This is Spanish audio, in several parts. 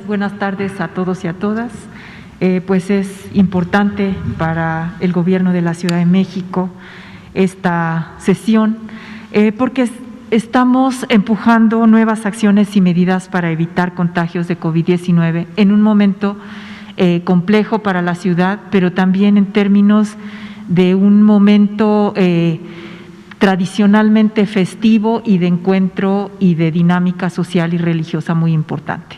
buenas tardes a todos y a todas. Pues es importante para el Gobierno de la Ciudad de México esta sesión porque estamos empujando nuevas acciones y medidas para evitar contagios de COVID-19 en un momento complejo para la ciudad, pero también en términos de un momento tradicionalmente festivo y de encuentro y de dinámica social y religiosa muy importante.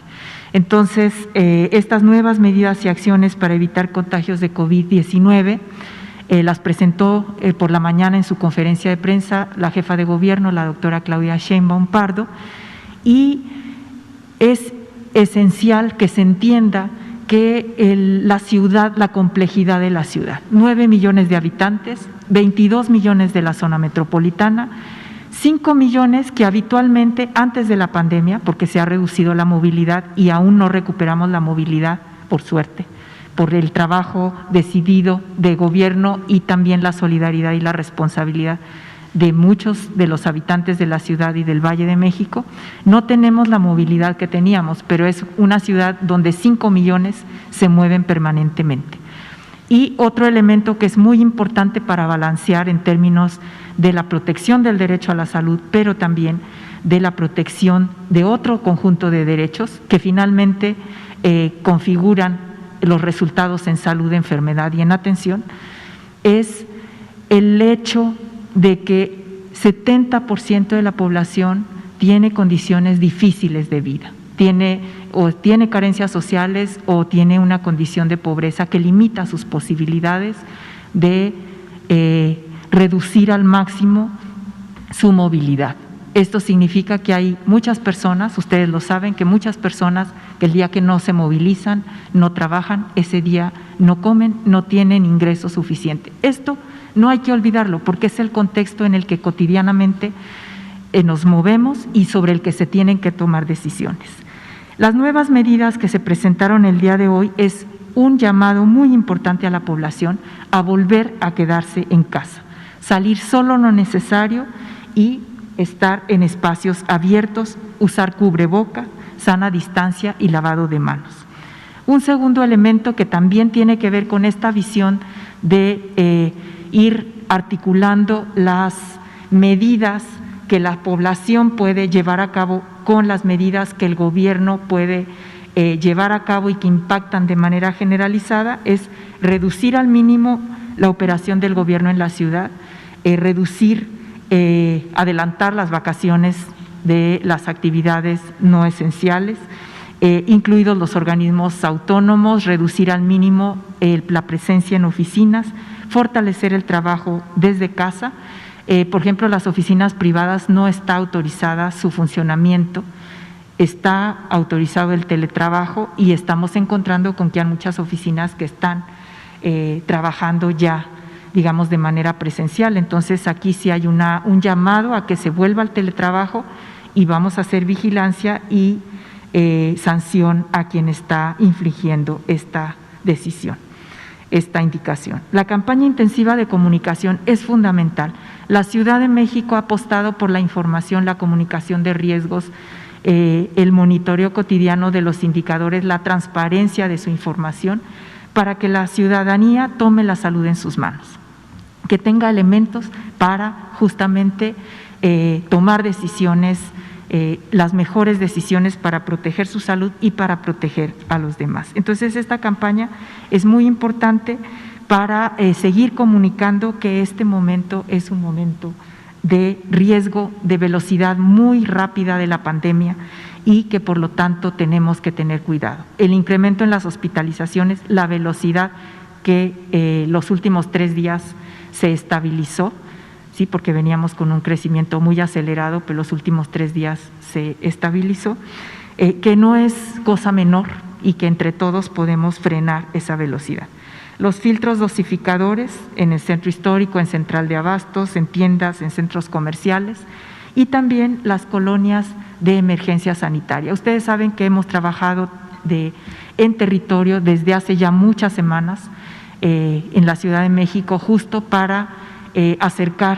Entonces, estas nuevas medidas y acciones para evitar contagios de COVID-19 las presentó por la mañana en su conferencia de prensa la jefa de gobierno, la doctora Claudia Sheinbaum Pardo, y es esencial que se entienda que la ciudad, la complejidad de la ciudad, 9 millones de habitantes, 22 millones de la zona metropolitana, 5 millones que habitualmente antes de la pandemia, porque se ha reducido la movilidad y aún no recuperamos la movilidad, por suerte, por el trabajo decidido de gobierno y también la solidaridad y la responsabilidad de muchos de los habitantes de la ciudad y del Valle de México, no tenemos la movilidad que teníamos, pero es una ciudad donde 5 millones se mueven permanentemente. Y otro elemento que es muy importante para balancear en términos de la protección del derecho a la salud, pero también de la protección de otro conjunto de derechos que finalmente configuran los resultados en salud, enfermedad y en atención, es el hecho de que 70% de la población tiene condiciones difíciles de vida, tiene carencias sociales o tiene una condición de pobreza que limita sus posibilidades de reducir al máximo su movilidad. Esto significa que hay muchas personas, ustedes lo saben, que muchas personas que el día que no se movilizan, no trabajan, ese día no comen, no tienen ingreso suficiente. Esto no hay que olvidarlo porque es el contexto en el que cotidianamente nos movemos y sobre el que se tienen que tomar decisiones. Las nuevas medidas que se presentaron el día de hoy es un llamado muy importante a la población a volver a quedarse en casa, salir solo lo necesario y estar en espacios abiertos, usar cubreboca, sana distancia y lavado de manos. Un segundo elemento que también tiene que ver con esta visión de ir articulando las medidas que la población puede llevar a cabo con las medidas que el gobierno puede llevar a cabo y que impactan de manera generalizada, es reducir al mínimo la operación del gobierno en la ciudad, adelantar las vacaciones de las actividades no esenciales, incluidos los organismos autónomos, reducir al mínimo la presencia en oficinas, fortalecer el trabajo desde casa. Por ejemplo, las oficinas privadas no está autorizada su funcionamiento, está autorizado el teletrabajo y estamos encontrando con que hay muchas oficinas que están trabajando ya, digamos, de manera presencial. Entonces, aquí sí hay un llamado a que se vuelva al teletrabajo y vamos a hacer vigilancia y sanción a quien está infringiendo esta decisión, esta indicación. La campaña intensiva de comunicación es fundamental. La Ciudad de México ha apostado por la información, la comunicación de riesgos, el monitoreo cotidiano de los indicadores, la transparencia de su información para que la ciudadanía tome la salud en sus manos, que tenga elementos para justamente tomar decisiones, las mejores decisiones para proteger su salud y para proteger a los demás. Entonces, esta campaña es muy importante para seguir comunicando que este momento es un momento de riesgo, de velocidad muy rápida de la pandemia y que por lo tanto tenemos que tener cuidado. El incremento en las hospitalizaciones, la velocidad que los últimos 3 días se estabilizó, sí, porque veníamos con un crecimiento muy acelerado, pero los últimos 3 días se estabilizó, que no es cosa menor y que entre todos podemos frenar esa velocidad. Los filtros dosificadores en el centro histórico, en Central de Abastos, en tiendas, en centros comerciales y también las colonias de emergencia sanitaria. Ustedes saben que hemos trabajado en territorio desde hace ya muchas semanas en la Ciudad de México justo para acercar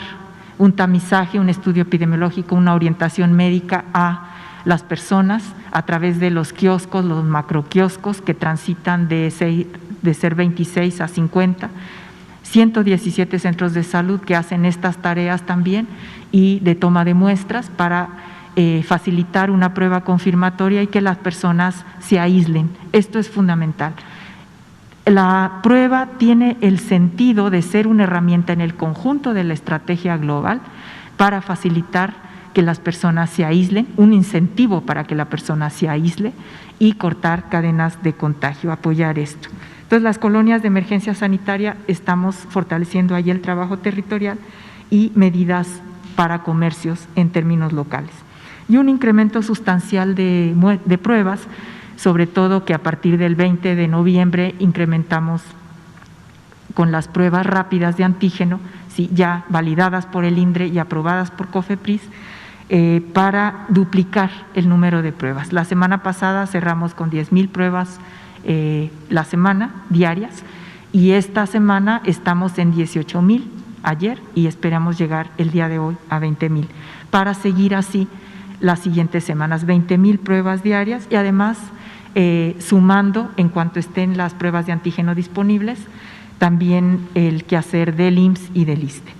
un tamizaje, un estudio epidemiológico, una orientación médica a las personas a través de los kioscos, los macroquioscos que transitan de ser 26 a 50, 117 centros de salud que hacen estas tareas también y de toma de muestras para facilitar una prueba confirmatoria y que las personas se aíslen. Esto es fundamental. La prueba tiene el sentido de ser una herramienta en el conjunto de la estrategia global para facilitar que las personas se aíslen, un incentivo para que la persona se aísle y cortar cadenas de contagio, apoyar esto. Entonces, las colonias de emergencia sanitaria estamos fortaleciendo ahí el trabajo territorial y medidas para comercios en términos locales. Y un incremento sustancial de pruebas, sobre todo que a partir del 20 de noviembre incrementamos con las pruebas rápidas de antígeno, ¿sí?, ya validadas por el INDRE y aprobadas por COFEPRIS, para duplicar el número de pruebas. La semana pasada cerramos con 10,000 pruebas la semana, diarias, y esta semana estamos en 18,000 ayer y esperamos llegar el día de hoy a 20,000 para seguir así las siguientes semanas, 20,000 pruebas diarias y además sumando en cuanto estén las pruebas de antígeno disponibles, también el quehacer del IMSS y del ISSSTE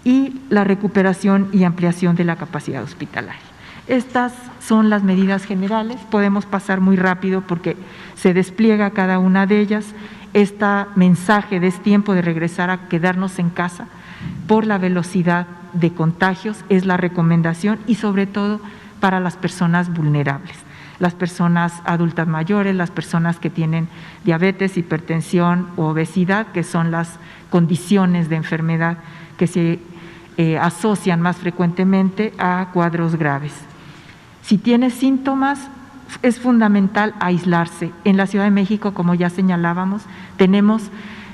y la recuperación y ampliación de la capacidad hospitalaria. Estas son las medidas generales, podemos pasar muy rápido porque se despliega cada una de ellas. Este mensaje de es tiempo de regresar a quedarnos en casa por la velocidad de contagios es la recomendación y sobre todo para las personas vulnerables, las personas adultas mayores, las personas que tienen diabetes, hipertensión u obesidad, que son las condiciones de enfermedad que se asocian más frecuentemente a cuadros graves. Si tiene síntomas, es fundamental aislarse. En la Ciudad de México, como ya señalábamos, tenemos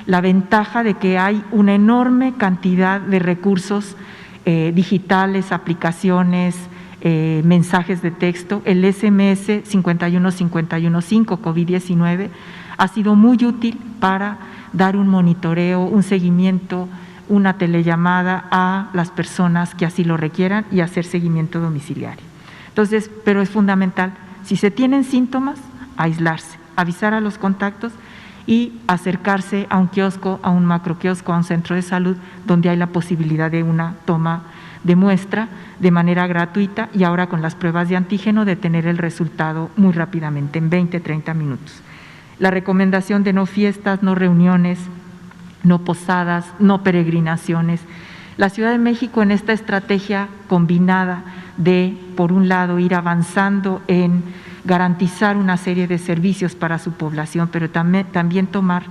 la ventaja de que hay una enorme cantidad de recursos digitales, aplicaciones, mensajes de texto. El SMS 51515 COVID-19 ha sido muy útil para dar un monitoreo, un seguimiento, una telellamada a las personas que así lo requieran y hacer seguimiento domiciliario. Entonces, pero es fundamental, si se tienen síntomas, aislarse, avisar a los contactos y acercarse a un kiosco, a un macroquiosco, a un centro de salud donde hay la posibilidad de una toma de muestra de manera gratuita y ahora con las pruebas de antígeno de tener el resultado muy rápidamente, en 20-30 minutos. La recomendación de no fiestas, no reuniones, no posadas, no peregrinaciones. La Ciudad de México en esta estrategia combinada de, por un lado, ir avanzando en garantizar una serie de servicios para su población, pero también tomar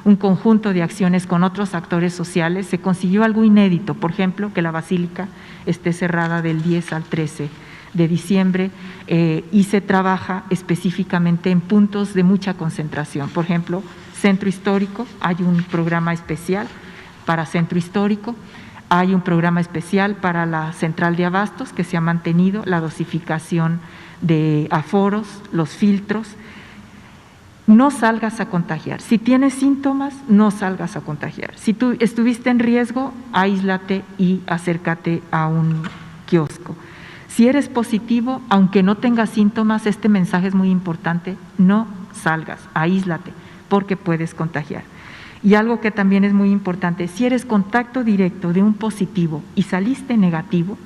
un conjunto de acciones con otros actores sociales, se consiguió algo inédito, por ejemplo, que la Basílica esté cerrada del 10 al 13 de diciembre y se trabaja específicamente en puntos de mucha concentración. Por ejemplo, Centro Histórico, hay un programa especial para Centro Histórico, hay un programa especial para la Central de Abastos que se ha mantenido, la dosificación de aforos, los filtros. No salgas a contagiar. Si tienes síntomas, no salgas a contagiar. Si tú estuviste en riesgo, aíslate y acércate a un kiosco. Si eres positivo, aunque no tengas síntomas, este mensaje es muy importante, no salgas, aíslate, porque puedes contagiar. Y algo que también es muy importante, si eres contacto directo de un positivo y saliste negativo,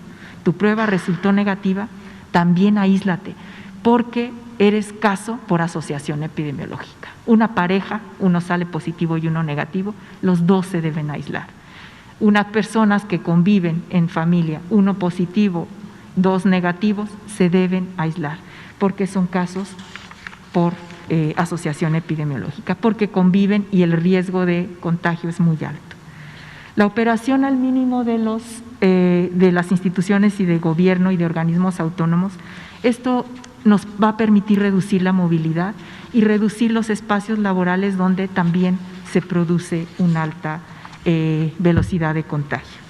tu prueba resultó negativa, también aíslate, porque eres caso por asociación epidemiológica. Una pareja, uno sale positivo y uno negativo, los dos se deben aislar. Unas personas que conviven en familia, uno positivo, dos negativos, se deben aislar, porque son casos por asociación epidemiológica, porque conviven y el riesgo de contagio es muy alto. La operación al mínimo de las instituciones y de gobierno y de organismos autónomos, esto nos va a permitir reducir la movilidad y reducir los espacios laborales donde también se produce una alta velocidad de contagio.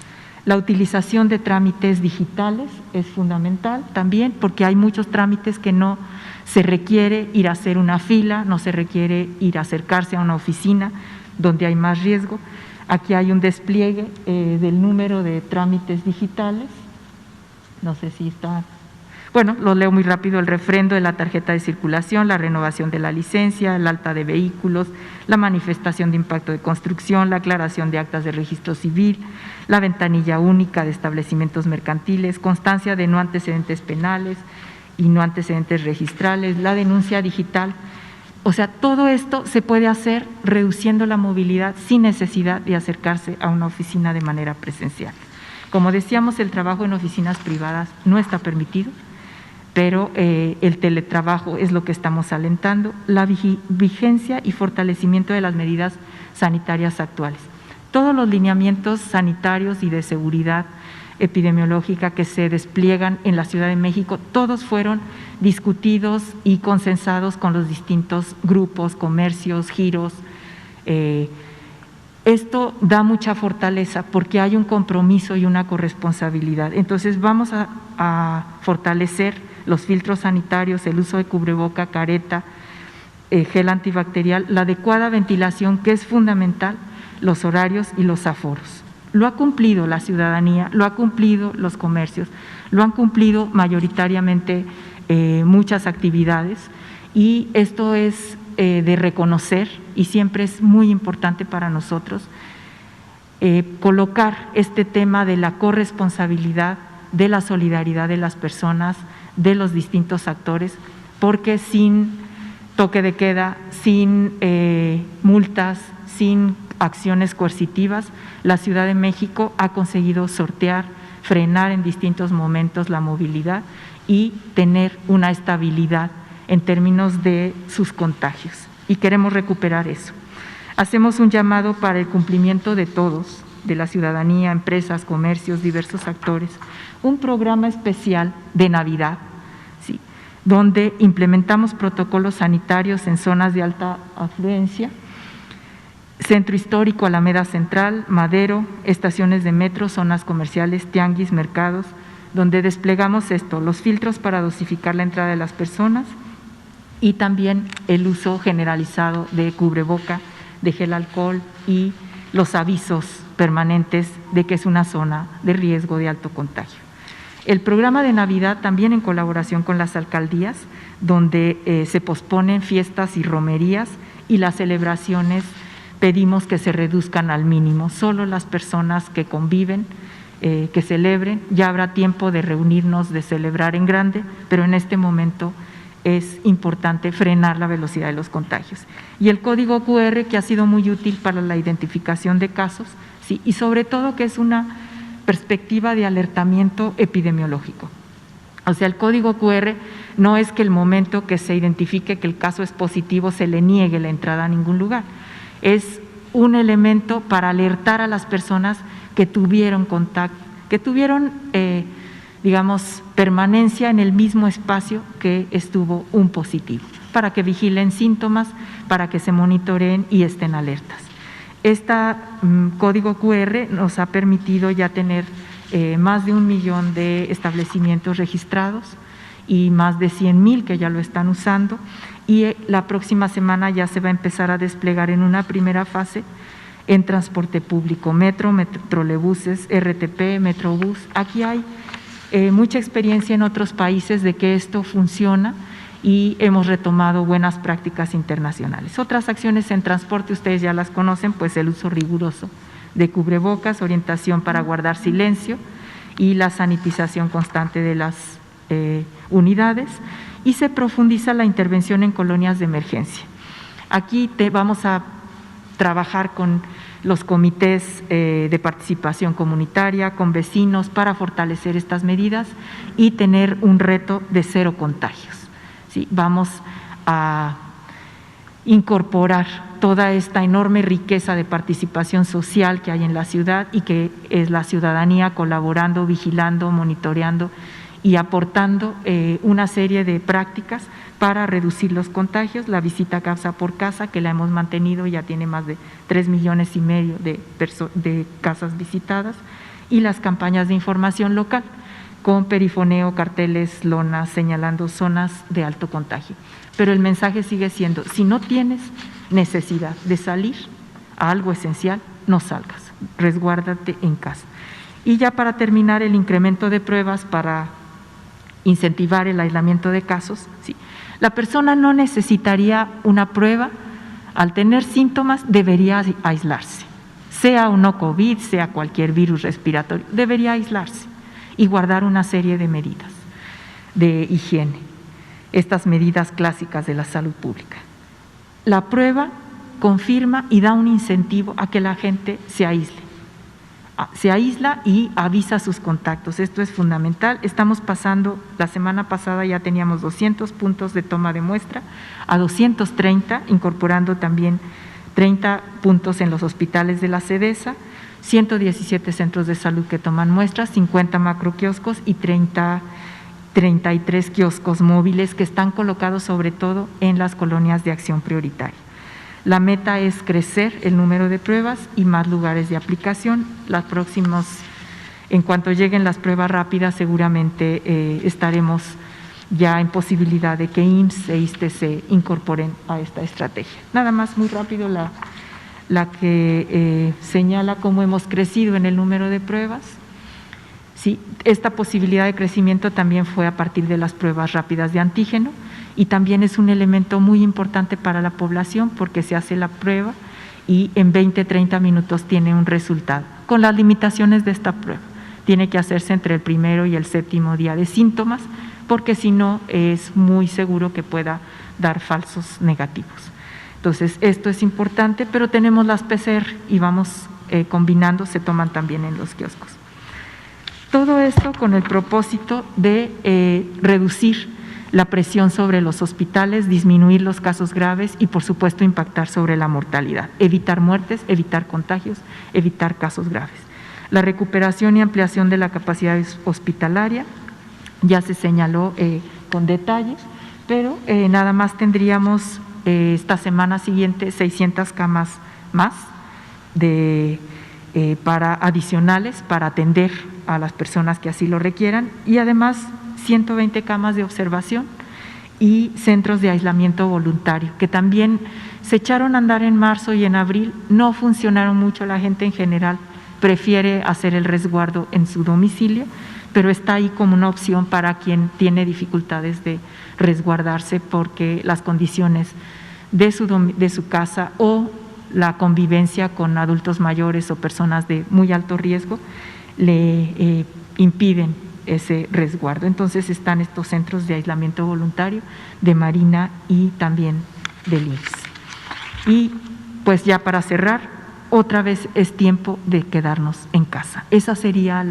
La utilización de trámites digitales es fundamental también porque hay muchos trámites que no se requiere ir a hacer una fila, no se requiere ir a acercarse a una oficina donde hay más riesgo. Aquí hay un despliegue del número de trámites digitales, no sé si está. Bueno, lo leo muy rápido: el refrendo de la tarjeta de circulación, la renovación de la licencia, el alta de vehículos, la manifestación de impacto de construcción, la aclaración de actas de registro civil, la ventanilla única de establecimientos mercantiles, constancia de no antecedentes penales y no antecedentes registrales, la denuncia digital. O sea, todo esto se puede hacer reduciendo la movilidad sin necesidad de acercarse a una oficina de manera presencial. Como decíamos, el trabajo en oficinas privadas no está permitido, pero el teletrabajo es lo que estamos alentando, la vigencia y fortalecimiento de las medidas sanitarias actuales. Todos los lineamientos sanitarios y de seguridad epidemiológica que se despliegan en la Ciudad de México, todos fueron discutidos y consensados con los distintos grupos, comercios, giros. Esto da mucha fortaleza porque hay un compromiso y una corresponsabilidad. Entonces vamos a fortalecer los filtros sanitarios, el uso de cubreboca, careta, gel antibacterial, la adecuada ventilación, que es fundamental, los horarios y los aforos. Lo ha cumplido la ciudadanía, lo ha cumplido los comercios, lo han cumplido mayoritariamente muchas actividades, y esto es de reconocer, y siempre es muy importante para nosotros colocar este tema de la corresponsabilidad, de la solidaridad de las personas, de los distintos actores, porque sin toque de queda, sin multas, sin acciones coercitivas, la Ciudad de México ha conseguido sortear, frenar en distintos momentos la movilidad y tener una estabilidad en términos de sus contagios, y queremos recuperar eso. Hacemos un llamado para el cumplimiento de todos, de la ciudadanía, empresas, comercios, diversos actores, un programa especial de Navidad, ¿sí?, donde implementamos protocolos sanitarios en zonas de alta afluencia, Centro Histórico, Alameda Central, Madero, estaciones de metro, zonas comerciales, tianguis, mercados, donde desplegamos los filtros para dosificar la entrada de las personas y también el uso generalizado de cubreboca, de gel alcohol y los avisos permanentes de que es una zona de riesgo de alto contagio. El programa de Navidad también en colaboración con las alcaldías, donde se posponen fiestas y romerías, y las celebraciones pedimos que se reduzcan al mínimo. Solo las personas que conviven, que celebren, ya habrá tiempo de reunirnos, de celebrar en grande, pero en este momento es importante frenar la velocidad de los contagios. Y el código QR, que ha sido muy útil para la identificación de casos, sí, y sobre todo que es una perspectiva de alertamiento epidemiológico. O sea, el código QR no es que el momento que se identifique que el caso es positivo se le niegue la entrada a ningún lugar. Es un elemento para alertar a las personas que tuvieron contacto, que tuvieron, permanencia en el mismo espacio que estuvo un positivo, para que vigilen síntomas, para que se monitoreen y estén alertas. Este código QR nos ha permitido ya tener más de 1 millón de establecimientos registrados y más de 100,000 que ya lo están usando, y la próxima semana ya se va a empezar a desplegar en una primera fase en transporte público, metro, trolebuses, RTP, metrobús. Aquí hay mucha experiencia en otros países de que esto funciona y hemos retomado buenas prácticas internacionales. Otras acciones en transporte, ustedes ya las conocen, pues el uso riguroso de cubrebocas, orientación para guardar silencio y la sanitización constante de las unidades, y se profundiza la intervención en colonias de emergencia. Aquí vamos a trabajar con los comités de participación comunitaria, con vecinos, para fortalecer estas medidas y tener un reto de 0 contagios. ¿Sí? Vamos a incorporar toda esta enorme riqueza de participación social que hay en la ciudad y que es la ciudadanía colaborando, vigilando, monitoreando y aportando una serie de prácticas para reducir los contagios. La visita casa por casa, que la hemos mantenido, ya tiene más de 3,5 millones de casas visitadas, y las campañas de información local con perifoneo, carteles, lonas, señalando zonas de alto contagio. Pero el mensaje sigue siendo: si no tienes necesidad de salir a algo esencial, no salgas, resguárdate en casa. Y ya para terminar, el incremento de pruebas para incentivar el aislamiento de casos, sí. La persona no necesitaría una prueba, al tener síntomas debería aislarse, sea o no COVID, sea cualquier virus respiratorio, debería aislarse y guardar una serie de medidas de higiene, estas medidas clásicas de la salud pública. La prueba confirma y da un incentivo a que la gente se aísle. Se aísla y avisa a sus contactos. Esto es fundamental. Estamos pasando, la semana pasada ya teníamos 200 puntos de toma de muestra a 230, incorporando también 30 puntos en los hospitales de la SEDESA, 117 centros de salud que toman muestras, 50 macroquioscos y 33 kioscos móviles que están colocados sobre todo en las colonias de acción prioritaria. La meta es crecer el número de pruebas y más lugares de aplicación. Las próximas, en cuanto lleguen las pruebas rápidas, seguramente estaremos ya en posibilidad de que IMSS e ISSSTE se incorporen a esta estrategia. Nada más muy rápido la que señala cómo hemos crecido en el número de pruebas. Sí, esta posibilidad de crecimiento también fue a partir de las pruebas rápidas de antígeno y también es un elemento muy importante para la población porque se hace la prueba y en 20-30 minutos tiene un resultado, con las limitaciones de esta prueba. Tiene que hacerse entre el primero y el 7º día de síntomas, porque si no es muy seguro que pueda dar falsos negativos. Entonces, esto es importante, pero tenemos las PCR y vamos combinando, se toman también en los kioscos. Todo esto con el propósito de reducir la presión sobre los hospitales, disminuir los casos graves y, por supuesto, impactar sobre la mortalidad, evitar muertes, evitar contagios, evitar casos graves. La recuperación y ampliación de la capacidad hospitalaria ya se señaló con detalle, pero nada más tendríamos esta semana siguiente 600 camas más para adicionales para atender a las personas que así lo requieran y además 120 camas de observación y centros de aislamiento voluntario, que también se echaron a andar en marzo y en abril, no funcionaron mucho, la gente en general prefiere hacer el resguardo en su domicilio, pero está ahí como una opción para quien tiene dificultades de resguardarse porque las condiciones de su casa o la convivencia con adultos mayores o personas de muy alto riesgo le impiden ese resguardo. Entonces están estos centros de aislamiento voluntario de Marina y también del IMSS. Y pues ya para cerrar, otra vez es tiempo de quedarnos en casa. Esa sería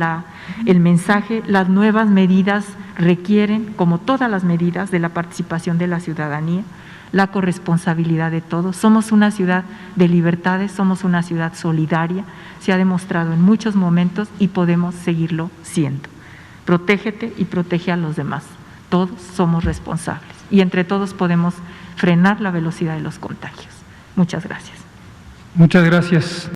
el mensaje. Las nuevas medidas requieren, como todas las medidas, de la participación de la ciudadanía, la corresponsabilidad de todos. Somos una ciudad de libertades, somos una ciudad solidaria, se ha demostrado en muchos momentos y podemos seguirlo siendo. Protégete y protege a los demás. Todos somos responsables y entre todos podemos frenar la velocidad de los contagios. Muchas gracias. Muchas gracias.